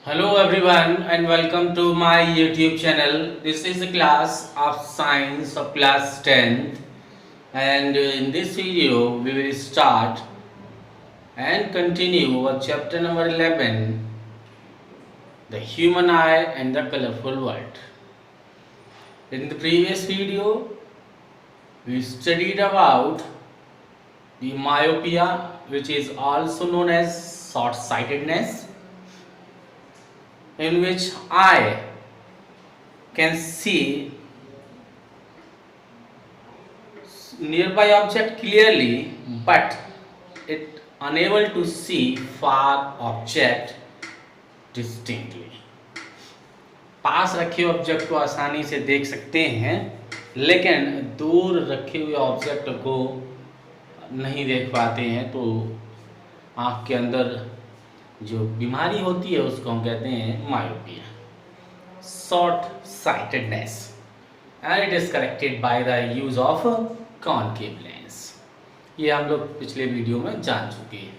Hello everyone and welcome to my YouTube channel. This is the class of science of class 10th, and in this video we will start and continue our chapter number 11, the human eye and the colorful world. In the previous video we studied about the myopia, which is also known as short-sightedness, in which eye can see nearby object clearly but it unable to see far object distinctly. पास रखे हुए object को आसानी से देख सकते हैं लेकिन दूर रखे हुए ऑब्जेक्ट को नहीं देख पाते हैं, तो आँख के अंदर जो बीमारी होती है उसको हम कहते हैं myopia, short sightedness, and it is corrected by the use of concave lens. ये हम लोग पिछले वीडियो में जान चुके हैं।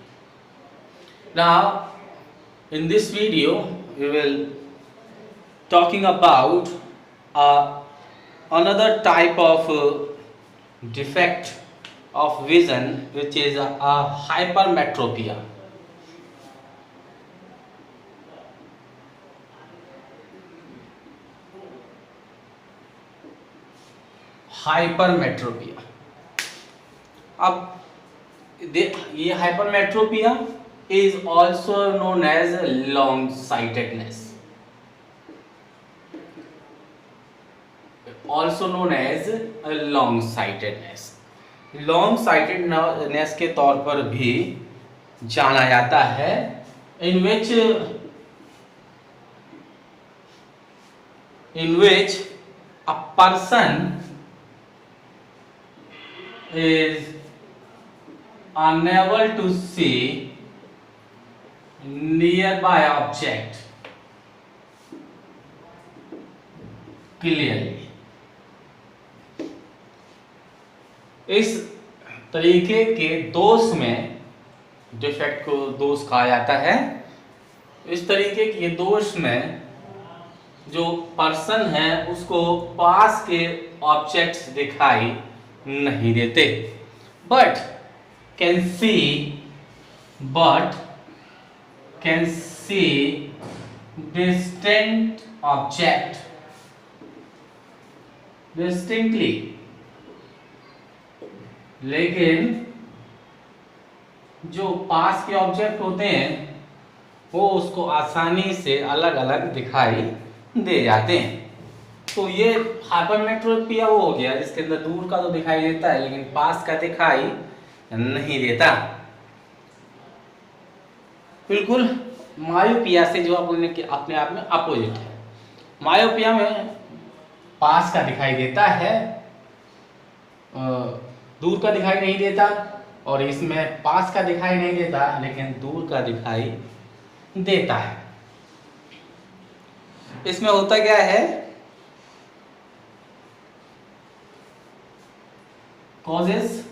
Now in this video we will talking about another type of defect of vision, which is a hypermetropia. Hypermetropia. अब ये hypermetropia is also known as long sightedness, also known as a long sightedness. Long sightedness के तौर पर भी जाना जाता है, in which a person is unable to see nearby object clearly. इस तरीके के दोष में, डिफेक्ट को दोष कहा जाता है, इस तरीके के दोष में जो पर्सन है उसको पास के ऑब्जेक्ट्स दिखाई नहीं देते, but can see distant object distinctly. लेकिन जो पास के ऑब्जेक्ट होते हैं वो उसको आसानी से अलग अलग दिखाई दे जाते हैं। तो ये हाइपरमेट्रोपिया वो हो गया जिसके अंदर दूर का तो दिखाई देता है लेकिन पास का दिखाई नहीं देता। बिल्कुल मायोपिया से जो अपने आप में अपोजिट है। मायोपिया में पास का दिखाई देता है, दूर का दिखाई नहीं देता, और इसमें पास का दिखाई नहीं देता लेकिन दूर का दिखाई देता है। इसमें होता क्या है, कॉजेस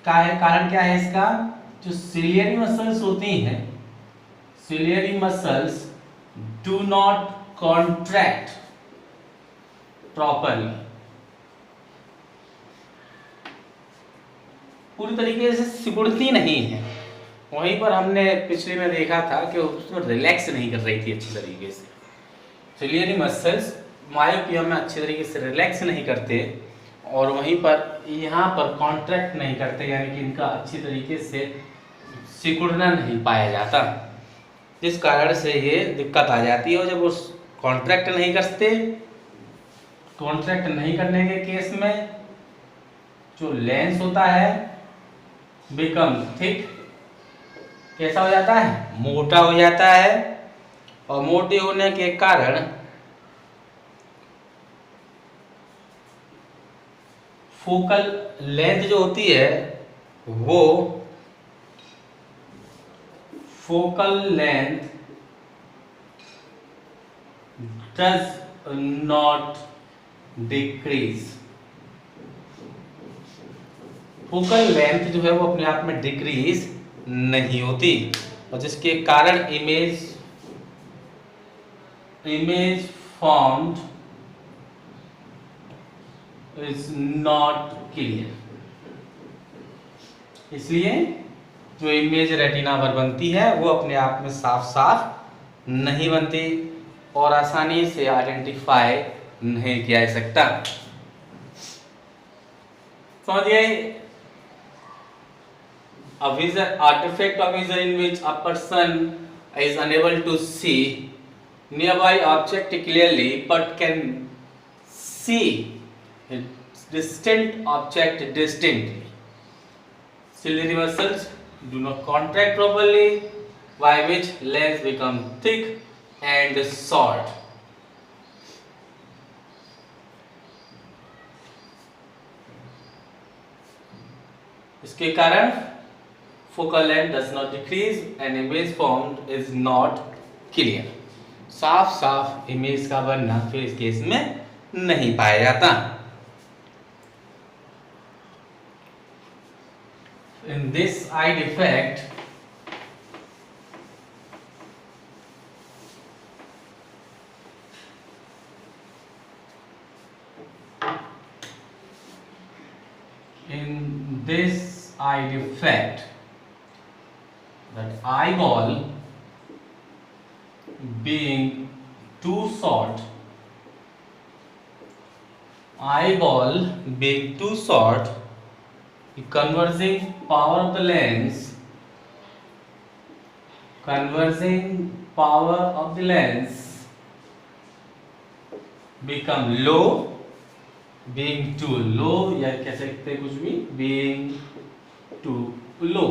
का है, कारण क्या है इसका, जो सिलियरी मसल्स होती हैं, ciliary muscles do not contract properly, पूरी तरीके से सिकुड़ती नहीं है। वहीं पर हमने पिछले में देखा था कि उसमें रिलैक्स नहीं कर रही थी अच्छी तरीके से। सिलियरी मसल्स मायोपिया में अच्छी तरीके से रिलैक्स नहीं करते और वहीं पर यहाँ पर कॉन्ट्रैक्ट नहीं करते, यानी कि इनका अच्छी तरीके से सिकुड़ना नहीं पाया जाता, जिस कारण से ये दिक्कत आ जाती है। और जब वो कॉन्ट्रैक्ट नहीं करते, कॉन्ट्रैक्ट नहीं करने के केस में जो लेंस होता है बिकम थिक, कैसा हो जाता है, मोटा हो जाता है, और मोटे होने के कारण फोकल लेंथ जो होती है वो focal length does not decrease. Focal length जो है वो अपने आप में डिक्रीज नहीं होती, और जिसके कारण image image formed is not clear। इसलिए जो इमेज रेटिना पर बनती है वो अपने आप में साफ साफ नहीं बनती और आसानी से आइडेंटिफाई नहीं किया जा सकता। समझिए, a vision artifact of vision in which a person is unable to see nearby object clearly but can see a distant object distinctly. Ciliary muscles do not contract properly, by which lens become thick and short. इसके कारण focal length does not decrease and image formed is not clear। साफ साफ image का बनना फिर इस case में नहीं पाया जाता। In this eye defect, that eyeball being too short, the converging power of the lens become low, being too low, या कह सकते हैं कुछ भी, being too low।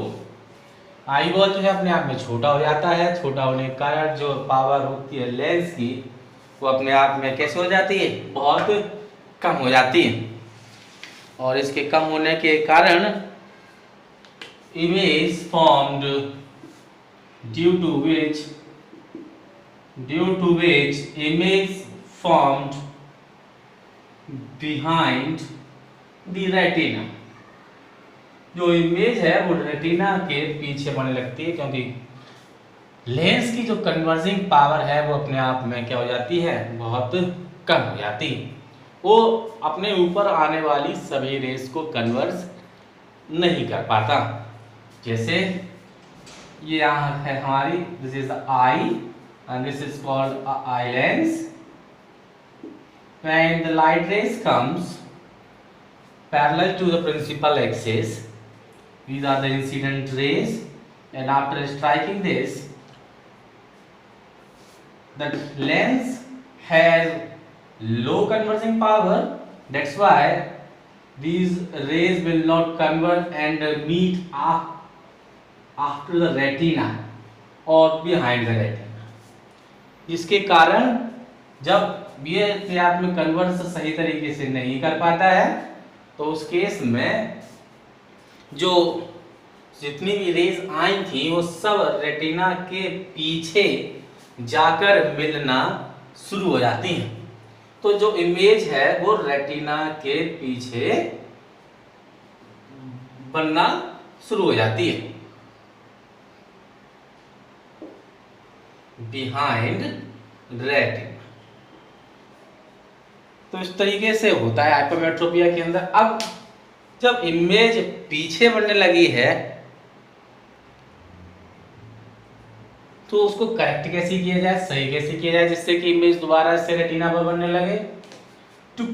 Eye ball जो है अपने आप में छोटा हो जाता है, छोटा होने के कारण जो पावर होती है लेंस की वो अपने आप में कैसे हो जाती है, बहुत कम हो जाती है। और इसके कम होने के कारण image formed due to which image formed behind the retina, जो इमेज है वो रेटिना के पीछे बनने लगती है, क्योंकि लेंस की जो कन्वर्जिंग पावर है वो अपने आप में क्या हो जाती है, बहुत कम हो जाती है। वो अपने ऊपर आने वाली सभी रेस को कन्वर्ज नहीं कर पाता। जैसे ये यहाँ है हमारी, this is the I and this is called eye lens. When the light rays comes parallel to the principal axis, these are the incident rays, and after striking this, the lens has low converging power. That's why these rays will not converge and meet after the retina or behind the retina, जिसके कारण जब ये अपने आप में converse सही तरीके से नहीं कर पाता है तो उस केस में जो जितनी भी रेज आई थी वो सब रेटिना के पीछे जाकर मिलना शुरू हो जाती हैं। तो जो इमेज है वो रेटिना के पीछे बनना शुरू हो जाती है, बिहाइंड रेटिना। तो इस तरीके से होता है हाइपरमेट्रोपिया के अंदर। अब जब इमेज पीछे बनने लगी है तो उसको करेक्ट कैसे किया जाए, सही कैसे किया जाए जिससे कि इमेज दोबारा से रेटिना पर बनने लगे। To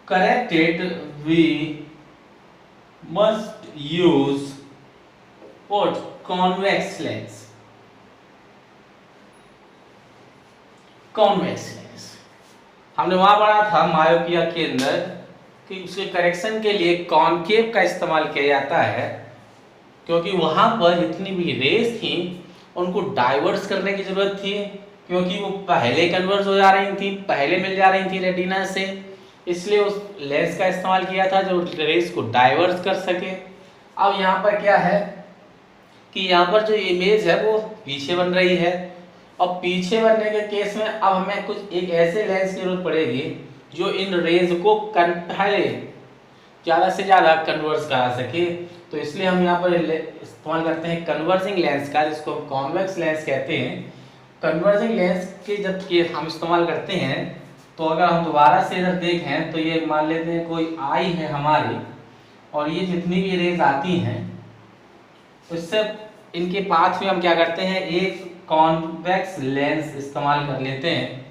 correct it we must use what, convex lens. Convex lens हमने वहां पढ़ा था मायोपिया के अंदर कि उसके करेक्शन के लिए कॉनकेव का इस्तेमाल किया जाता है, क्योंकि वहां पर जितनी भी रेस थी उनको डाइवर्स करने की जरूरत थी, क्योंकि वो पहले कन्वर्स हो जा रही थी, पहले मिल जा रही थी रेटिना से, इसलिए उस लेंस का इस्तेमाल किया था जो रेस को डाइवर्स कर सके। अब यहाँ पर क्या है कि यहाँ पर जो इमेज है वो पीछे बन रही है, और पीछे बनने के केस में अब हमें कुछ एक ऐसे लेंस की जरूरत पड़ेगी जो इन रेज को पहले ज़्यादा से ज़्यादा कन्वर्स करा सके। तो इसलिए हम यहाँ पर इस्तेमाल करते हैं कन्वर्जिंग लेंस का, जिसको हम कॉन्वेक्स लेंस कहते हैं। कन्वर्जिंग लेंस के जब कि हम इस्तेमाल करते हैं तो अगर हम दोबारा से इधर देखें तो ये मान लेते हैं कोई आई है हमारी, और ये जितनी भी रेज आती हैं उससे इनके पाथ में हम क्या करते हैं, एक कॉन्वेक्स लेंस इस्तेमाल कर लेते हैं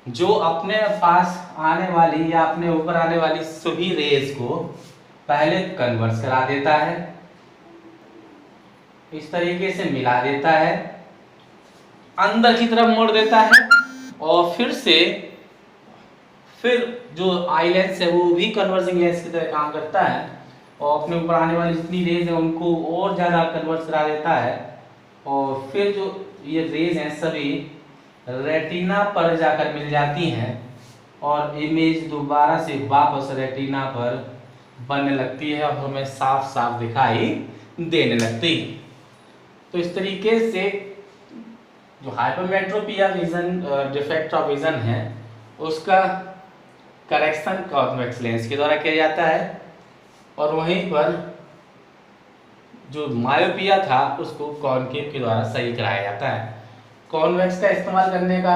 जो अपने पास आने वाली या अपने ऊपर आने वाली सभी रेज को पहले कन्वर्स करा देता है, इस तरीके से मिला देता है, अंदर की तरफ मोड़ देता है, और फिर जो आई लेंस है वो भी कन्वर्जिंग लेंस की तरह काम करता है और अपने ऊपर आने वाली जितनी रेज है उनको और ज़्यादा कन्वर्ट करा देता है, और फिर जो ये रेज हैं सभी रेटिना पर जाकर मिल जाती हैं और इमेज दोबारा से वापस रेटिना पर बनने लगती है और हमें साफ साफ दिखाई देने लगती है। तो इस तरीके से जो hypermetropia vision defect of vision है उसका करेक्शन कॉन्वेक्स लेंस के द्वारा किया जाता है, और वहीं पर जो मायोपिया था उसको कॉनकेव के द्वारा सही कराया जाता है। कॉन्वेक्स का इस्तेमाल करने का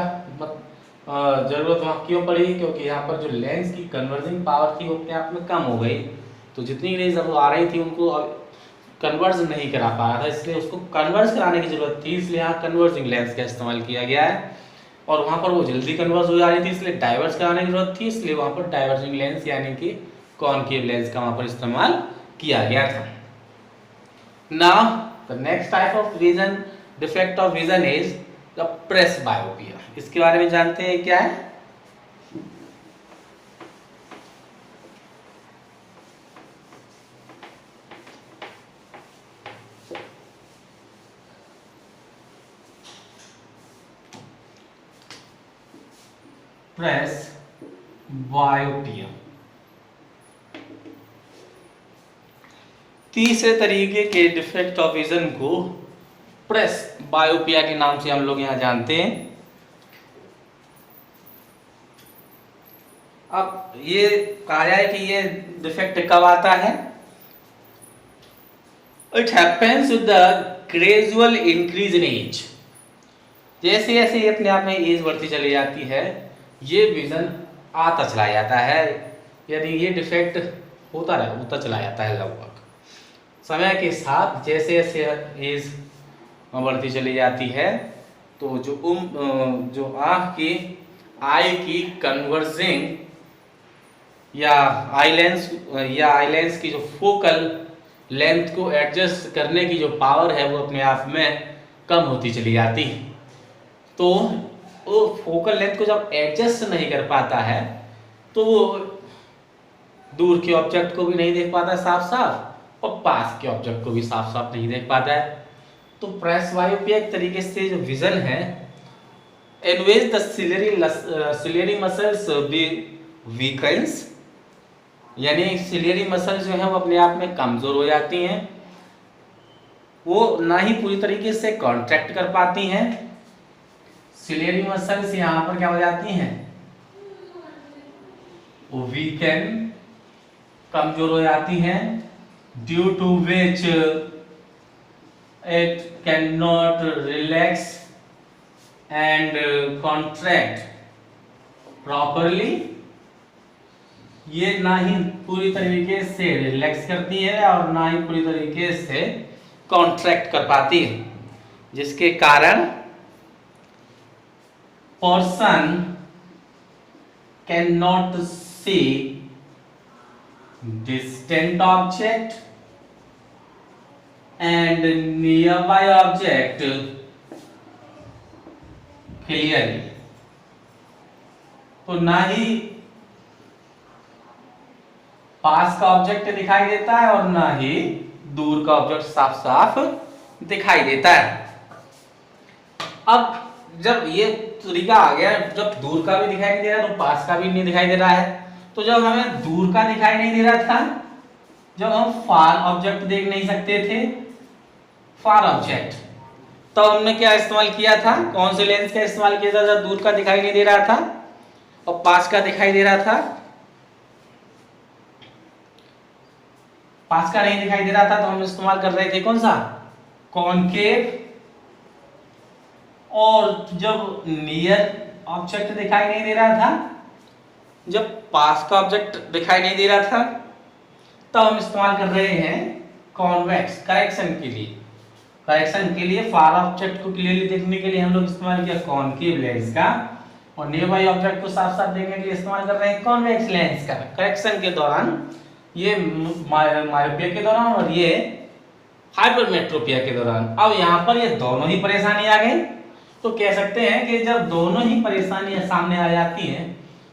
जरूरत वहाँ क्यों पड़ी, क्योंकि यहाँ पर जो लेंस की कन्वर्जिंग पावर थी वो अपने आप में कम हो गई, तो जितनी रेज अब आ रही थी उनको कन्वर्ज नहीं करा पा रहा था, इसलिए उसको कन्वर्ज कराने की जरूरत थी, इसलिए यहाँ कन्वर्जिंग लेंस का इस्तेमाल किया गया है। और वहाँ पर वो जल्दी कन्वर्ज हो जा रही थी इसलिए डाइवर्स कराने की जरूरत थी, इसलिए वहाँ पर डाइवर्जिंग लेंस यानी कि कॉनकेव लेंस का वहाँ पर इस्तेमाल किया गया था। Now the next type of vision defect of vision is the presbyopia. इसके बारे में जानते हैं क्या है? प्रेस बायोपिया तीसरे तरीके के डिफेक्ट ऑफ विजन को प्रेस बायोपिया के नाम से हम लोग यहाँ जानते हैं। अब ये कहा जाए कि ये डिफेक्ट कब आता है? It happens with the gradual increase in age. जैसे जैसे ये अपने आप में एज बढ़ती चली जाती है ये विजन आता चला जाता है, यानी ये डिफेक्ट होता चला जाता है लगभग समय के साथ। जैसे जैसे एज बढ़ती चली जाती है तो जो आँख की आई की कन्वर्जिंग या आई लेंस की जो फोकल लेंथ को एडजस्ट करने की जो पावर है वो अपने आप में कम होती चली जाती है। तो वो फोकल लेंथ को जब एडजस्ट नहीं कर पाता है तो वो दूर के ऑब्जेक्ट को भी नहीं देख पाता साफ साफ और पास के ऑब्जेक्ट को भी साफ साफ नहीं देख पाता है। तो प्रेस बायोपिया एक तरीके से जो विजन है इनवेज द सिलियरी मसल्स वीकन्स, यानी सिलियरी मसल्स जो है वो अपने आप में कमजोर हो जाती हैं, वो ना ही पूरी तरीके से कॉन्ट्रैक्ट कर पाती हैं। सिलियरी मसल्स यहाँ पर क्या हो जाती हैं, वो वीकन कमजोर हो जाती हैं, due to which it cannot relax and contract properly। ये ना ही पूरी तरीके से रिलैक्स करती है और ना ही पूरी तरीके से कॉन्ट्रैक्ट कर पाती है, जिसके कारण person can not see distant object and nearby object clearly। तो ना ही पास का ऑब्जेक्ट दिखाई देता है और ना ही दूर का ऑब्जेक्ट साफ साफ दिखाई देता है। अब जब ये तरीका आ गया, जब दूर का भी दिखाई नहीं दे रहा तो पास का भी नहीं दिखाई दे रहा है, तो जब हमें दूर का दिखाई नहीं दे रहा था, जब हम फार ऑब्जेक्ट देख नहीं सकते थे, फार ऑब्जेक्ट, तो हमने क्या इस्तेमाल किया था, कौन से लेंस का इस्तेमाल किया था जब दूर का दिखाई नहीं दे रहा था और पास का दिखाई दे रहा था? पास का नहीं दिखाई दे रहा था तो हम इस्तेमाल कर रहे थे कौन सा, कॉनकेव। और जब नियर ऑब्जेक्ट दिखाई नहीं दे रहा था, जब पास का ऑब्जेक्ट दिखाई नहीं दे रहा था, तब हम इस्तेमाल कर रहे हैं कॉन्वेक्स, करेक्शन के लिए। करेक्शन के लिए फार ऑब्जेक्ट को क्लियरली देखने के लिए हम लोग इस्तेमाल किया कॉनकेव लेंस का, और नियर बाई ऑब्जेक्ट को साफ साफ देखने के लिए इस्तेमाल कर रहे हैं कॉन्वेक्स लेंस का। करेक्शन के दौरान, ये मायोपिया के दौरान और ये हाइपरमेट्रोपिया के दौरान। अब यहाँ पर ये दोनों ही परेशानी आ गई, तो कह सकते हैं कि जब दोनों ही परेशानियां सामने आ जाती हैं,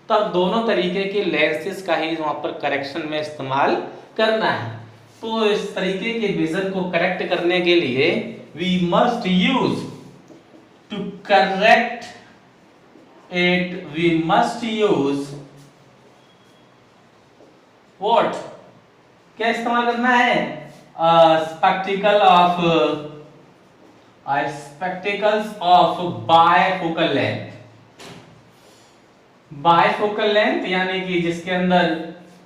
तब दोनों तरीके के लेंसेज का ही वहां पर करेक्शन में इस्तेमाल करना है। तो इस तरीके के विजन को करेक्ट करने के लिए we must use to correct it, we must use what, क्या इस्तेमाल करना है, spectacles of bifocal length। Bifocal length यानी कि जिसके अंदर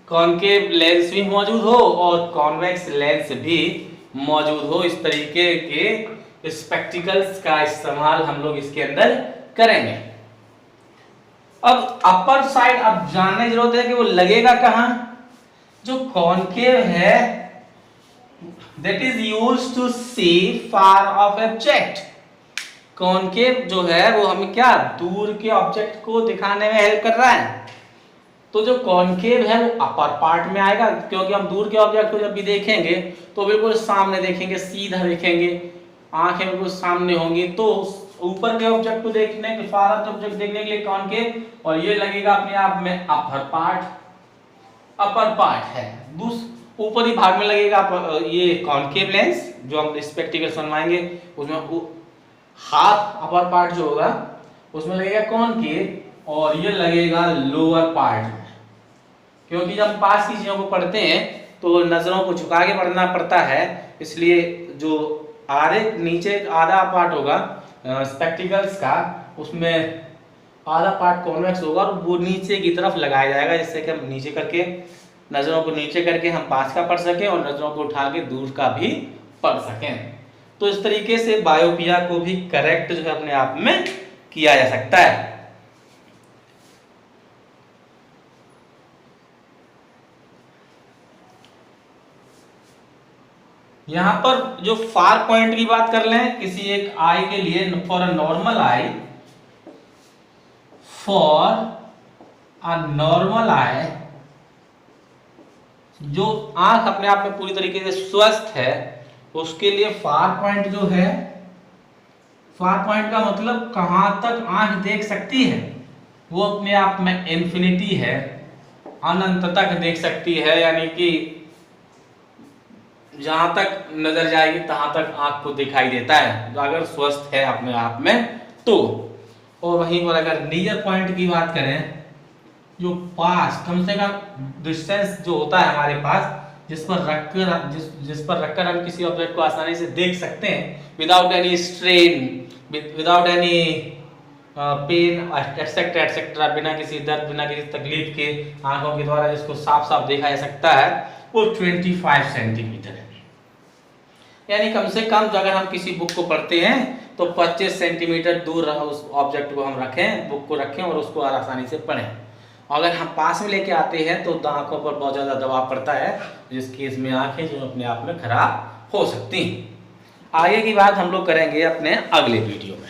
कॉनकेव लेंस भी मौजूद हो और कॉन्वेक्स लेंस भी मौजूद हो, इस तरीके के स्पेक्टिकल्स का इस्तेमाल हम लोग इसके अंदर करेंगे। अब अपर साइड अब जानने की जरूरत है कि वो लगेगा कहां। जो कॉनकेव है that is used to see far off object। Concave जो है वो हमें क्या, दूर के ऑब्जेक्ट को दिखाने में हेल्प कर रहा है। तो जो कॉनकेव है वो अपर पार्ट में आएगा, क्योंकि हम दूर के ऑब्जेक्ट को जब भी देखेंगे तो बिल्कुल सामने देखेंगे, सीधा देखेंगे, आंखें बिल्कुल सामने होंगी। तो ऊपर के ऑब्जेक्ट को देखने के, फार ऑफ ऑब्जेक्ट देखने के लिए कॉनकेव, और ये लगेगा अपने आप में अपर पार्ट है। ऊपरी भाग में लगेगा ये कॉनकेव लेंस जो हम स्पेक्टिकल्स बनवाएंगे, उसमें हाफ अपर पार्ट जो होगा उसमें लगेगा कॉनकेव, और ये लगेगा लोअर पार्ट में। क्योंकि जब पास की चीजों को पढ़ते हैं तो नजरों को झुका के पढ़ना पड़ता है, इसलिए जो नीचे आधा पार्ट होगा स्पेक्टिकल्स का, उसमें आधा पार्ट कॉन्वेक्स होगा और वो नीचे की तरफ लगाया जाएगा, जिससे कि हम नीचे करके, नजरों को नीचे करके हम पास का पढ़ सकें और नजरों को उठा के दूर का भी पढ़ सकें। तो इस तरीके से बायोपिया को भी करेक्ट जो है अपने आप में किया जा सकता है। यहां पर जो फार पॉइंट की बात कर लें किसी एक आई के लिए, फॉर अ नॉर्मल आई, जो आंख अपने आप में पूरी तरीके से स्वस्थ है, उसके लिए फार पॉइंट जो है, फार पॉइंट का मतलब कहां तक आंख देख सकती है, वो अपने आप में इंफिनिटी है, अनंत तक देख सकती है। यानी कि जहां तक नजर जाएगी तहां तक आंख को दिखाई देता है, अगर स्वस्थ है अपने आप में तो। और वहीं पर अगर नियर पॉइंट की बात करें, जो पास कम से कम डिस्टेंस जो होता है हमारे पास, जिस पर रखकर हम किसी ऑब्जेक्ट को आसानी से देख सकते हैं, without any strain, without any pain etcetera etcetera, बिना किसी दर्द, बिना किसी तकलीफ के, आंखों के द्वारा जिसको साफ साफ देखा जा सकता है, वो 25 सेंटीमीटर है। यानी कम से कम अगर हम किसी बुक को पढ़ते हैं तो 25 सेंटीमीटर दूर उस ऑब्जेक्ट को हम रखें, बुक को रखें और उसको आसानी से पढ़ें। अगर हम पास में लेके आते हैं तो आंखों पर बहुत ज़्यादा दबाव पड़ता है, जिस केस में आंखें जो अपने आप में खराब हो सकती हैं। आगे की बात हम लोग करेंगे अपने अगले वीडियो में।